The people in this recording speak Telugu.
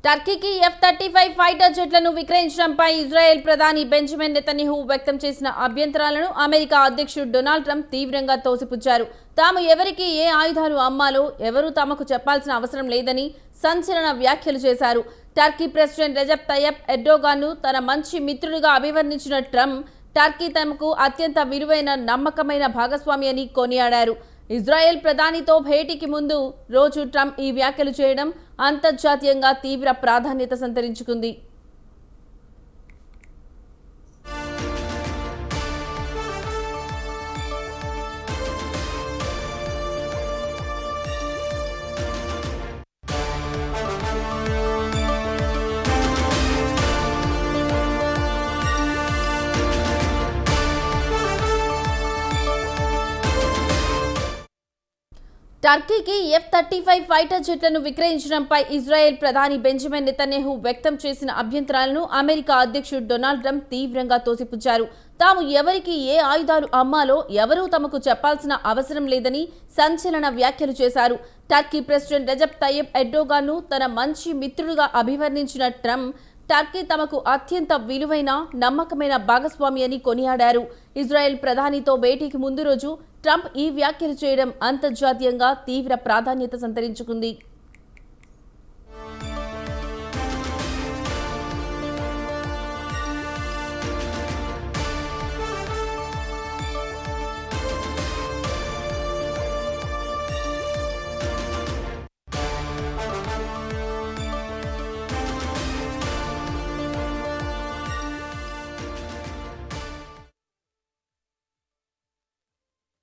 టర్కీకి F-35 ఫైటర్ జెట్లను విక్రయించడంపై ఇజ్రాయెల్ ప్రధాని బెంజమిన్ నెతన్యాహు వ్యక్తం చేసిన అభ్యంతరాలను అమెరికా అధ్యక్షుడు డొనాల్డ్ ట్రంప్ తీవ్రంగా తోసిపుచ్చారు. తాము ఎవరికి ఏ ఆయుధాలు అమ్మాలో ఎవరూ తమకు చెప్పాల్సిన అవసరం లేదని సంచలన వ్యాఖ్యలు చేశారు. టర్కీ ప్రెసిడెంట్ రెజెప్ తయ్యప్ ఎర్డోగాన్ను తన మంచి మిత్రుడిగా అభివర్ణించిన ట్రంప్ టర్కీ తమకు అత్యంత విలువైన నమ్మకమైన భాగస్వామి అని కొనియాడారు. ఇజ్రాయెల్ ప్రధానితో భేటీకి ముందు రోజు ట్రంప్ ఈ వ్యాఖ్యలు చేయడం అంతర్జాతీయంగా తీవ్ర ప్రాధాన్యత సంతరించుకుంది. టర్కీకి F-35 ఫైటర్ జెట్లను విక్రయించడంపై ఇజ్రాయెల్ ప్రధాని బెంజమిన్ నెతన్యాహు వ్యక్తం చేసిన అభ్యంతరాలను అమెరికా అధ్యక్షుడు డొనాల్డ్ ట్రంప్ తీవ్రంగా తోసిపుచ్చారు. తాము ఎవరికి ఏ ఆయుధాలు అమ్మాలో ఎవరూ తమకు చెప్పాల్సిన అవసరం లేదని సంచలన వ్యాఖ్యలు చేశారు. టర్కీ ప్రెసిడెంట్ రెజెప్ తయ్యప్ ఎర్డోగాన్ను తన మంచి మిత్రుడిగా అభివర్ణించిన ట్రంప్ టర్కీ తమకు అత్యంత విలువైన నమ్మకమైన భాగస్వామి అని కొనియాడారు. ఇజ్రాయెల్ ప్రధానితో భేటీకి ముందు రోజు ట్రంప్ ఈ వ్యాఖ్యలు చేయడం అంతర్జాతీయంగా తీవ్ర ప్రాధాన్యత సంతరించుకుంది.